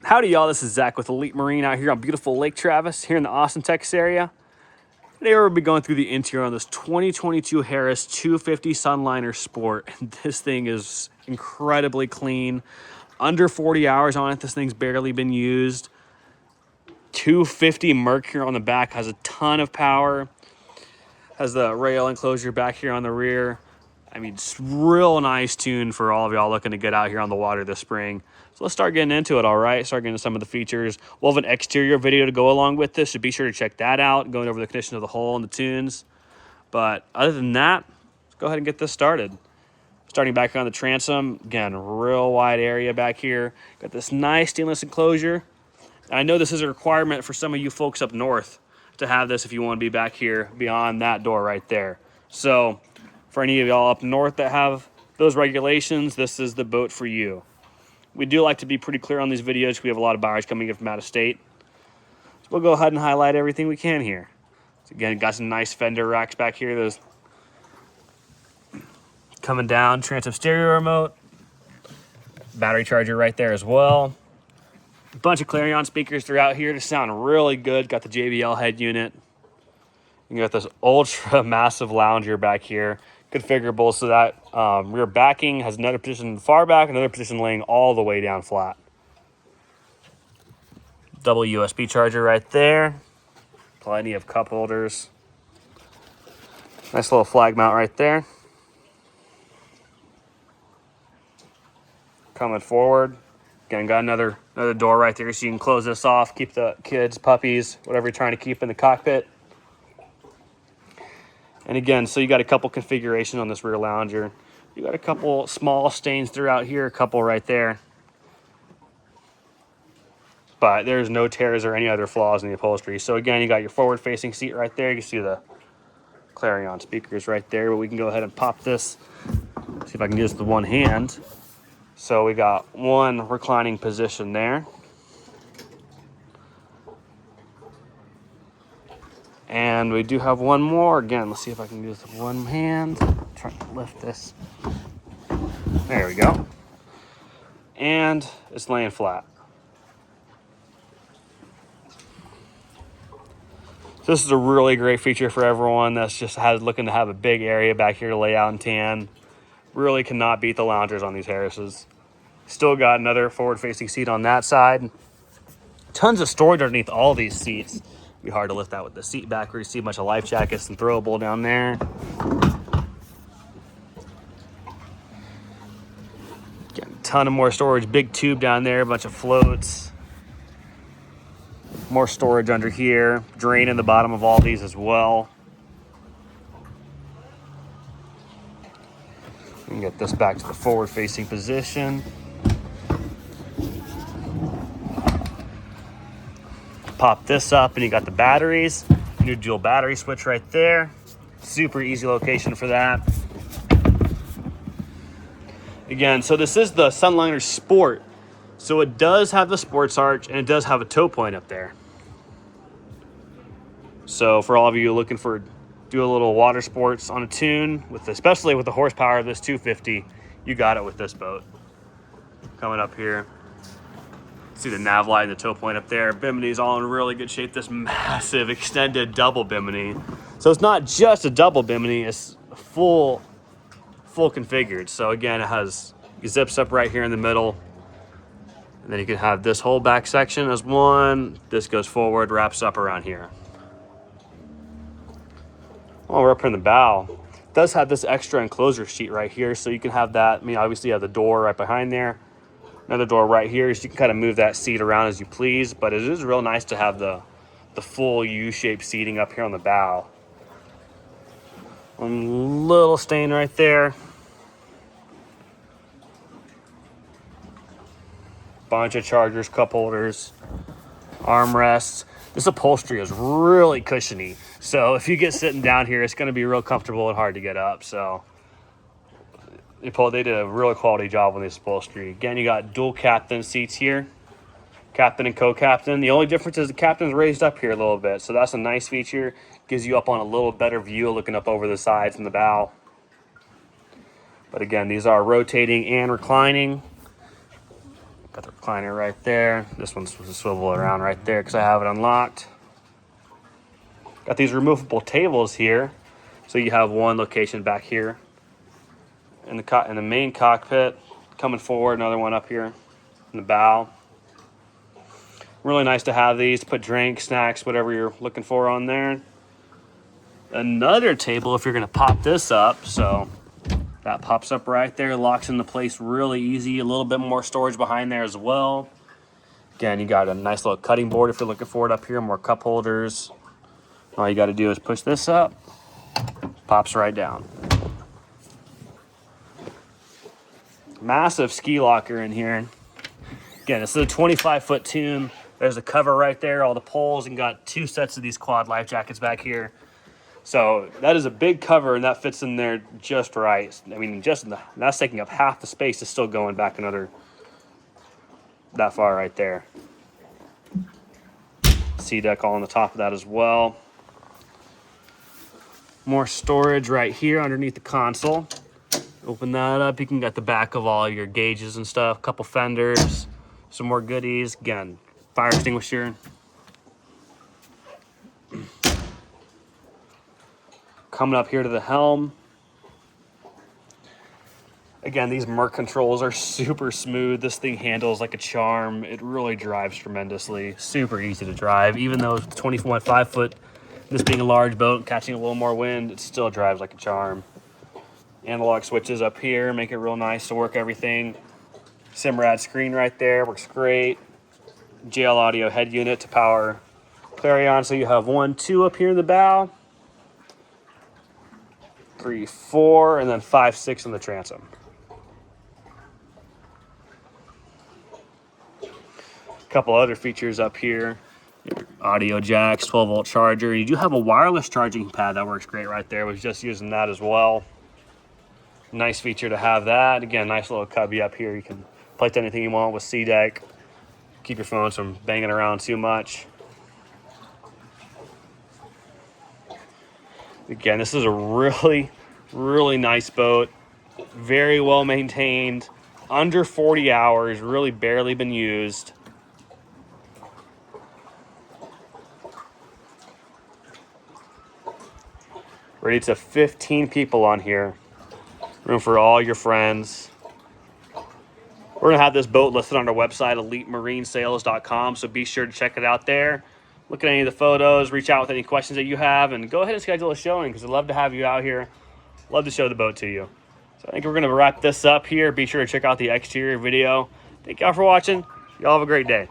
Howdy, y'all. This is Zach with Elite Marine out here on beautiful Lake Travis here in the Austin, Texas area. Today we'll be going through the interior on this 2022 Harris 250 Sunliner Sport. This thing is incredibly clean. Under 40 hours on it. This thing's barely been used. 250 Mercury on the back, has a ton of power. Has the rail enclosure back here on the rear. I mean, it's real nice tune for all of y'all looking to get out here on the water this spring. So let's start getting into it, all right? Start getting into some of the features. We'll have an exterior video to go along with this, so be sure to check that out, going over the condition of the hull and the tunes. But other than that, let's go ahead and get this started. Starting back here on the transom, again, real wide area back here. Got this nice stainless enclosure. And I know this is a requirement for some of you folks up north to have this if you want to be back here beyond that door right there. So for any of y'all up north that have those regulations, this is the boat for you. We do like to be pretty clear on these videos. We have a lot of buyers coming in from out of state. So we'll go ahead and highlight everything we can here. So again, got some nice fender racks back here. Those coming down, transom stereo remote, battery charger right there as well. A bunch of Clarion speakers throughout here to sound really good. Got the JBL head unit. You got this ultra massive lounger back here, configurable so that rear backing has another position far back, another position laying all the way down flat. Double USB charger right there. Plenty of cup holders. Nice little flag mount right there. Coming forward. Again, got another door right there so you can close this off, keep the kids, puppies, whatever you're trying to keep in the cockpit. And again, so you got a couple configurations on this rear lounger. You got a couple small stains throughout here, a couple right there. But there's no tears or any other flaws in the upholstery. So again, you got your forward-facing seat right there. You can see the Clarion speakers right there. But we can go ahead and pop this. See if I can do this with one hand. So we got one reclining position there. And we do have one more. Again, let's see if I can do this with one hand. Try to lift this. There we go. And it's laying flat. So this is a really great feature for everyone that's just looking to have a big area back here to lay out and tan. Really cannot beat the loungers on these Harrises. Still got another forward-facing seat on that side. Tons of storage underneath all these seats. Be hard to lift that with the seat back where you see a bunch of life jackets and throwable down there. Again, a ton of more storage. Big tube down there, a bunch of floats. More storage under here. Drain in the bottom of all these as well. We can get this back to the forward-facing position. Pop this up and you got the batteries. New dual battery switch right there. Super easy location for that. Again, so this is the Sunliner Sport. So it does have the sports arch and it does have a tow point up there. So for all of you looking for do a little water sports on a tune, especially with the horsepower of this 250, you got it with this boat. Coming up here. See the nav light and the tow point up there. Bimini's all in really good shape. This massive extended double Bimini. So it's not just a double Bimini, it's full configured. So again, it zips up right here in the middle. And then you can have this whole back section as one. This goes forward, wraps up around here. Well, we're up here in the bow. It does have this extra enclosure sheet right here. So you can have that. I mean, obviously you have the door right behind there. Another door right here, so you can kind of move that seat around as you please, but it is real nice to have the full U-shaped seating up here on the bow. One little stain right there. Bunch of chargers, cup holders, armrests. This upholstery is really cushiony, so if you get sitting down here, it's going to be real comfortable and hard to get up. So they did a really quality job on this upholstery. Again, you got dual captain seats here. Captain and co-captain. The only difference is the captain's raised up here a little bit. So that's a nice feature. Gives you up on a little better view looking up over the sides and the bow. But again, these are rotating and reclining. Got the recliner right there. This one's supposed to swivel around right there because I have it unlocked. Got these removable tables here. So you have one location back here in the main cockpit. Coming forward, another one up here in the bow. Really nice to have these to put drinks, snacks, whatever you're looking for on there. Another table if you're gonna pop this up. So that pops up right there, locks into place really easy. A little bit more storage behind there as well. Again, you got a nice little cutting board if you're looking for it up here, more cup holders. All you gotta do is push this up, pops right down. Massive ski locker in here. Again, this is a 25-foot tune. There's a cover right there, all the poles, and got 2 sets of these quad life jackets back here. So that is a big cover, and that fits in there just right. I mean, that's taking up half the space. Is still going back another that far right there. Sea deck all on the top of that as well. More storage right here underneath the console. Open that up, you can get the back of all your gauges and stuff, couple fenders, some more goodies. Again, fire extinguisher. Coming up here to the helm. Again, these Merc controls are super smooth. This thing handles like a charm. It really drives tremendously. Super easy to drive. Even though it's 24.5 foot, this being a large boat, catching a little more wind, it still drives like a charm. Analog switches up here, make it real nice to work everything. Simrad screen right there, works great. JL Audio head unit to power Clarion. So you have 1, 2 up here in the bow. 3, 4, and then 5, 6 in the transom. A couple other features up here. Your audio jacks, 12-volt charger. You do have a wireless charging pad that works great right there. Was just using that as well. Nice feature to have that. Again, nice little cubby up here. You can place anything you want with sea deck. Keep your phones from banging around too much. Again, this is a really, really nice boat. Very well maintained. Under 40 hours, really barely been used. Ready to 15 people on here. Room for all your friends. We're going to have this boat listed on our website, elitemarinesales.com, so be sure to check it out there. Look at any of the photos, reach out with any questions that you have, and go ahead and schedule a showing because I'd love to have you out here. Love to show the boat to you. So I think we're going to wrap this up here. Be sure to check out the exterior video. Thank y'all for watching. Y'all have a great day.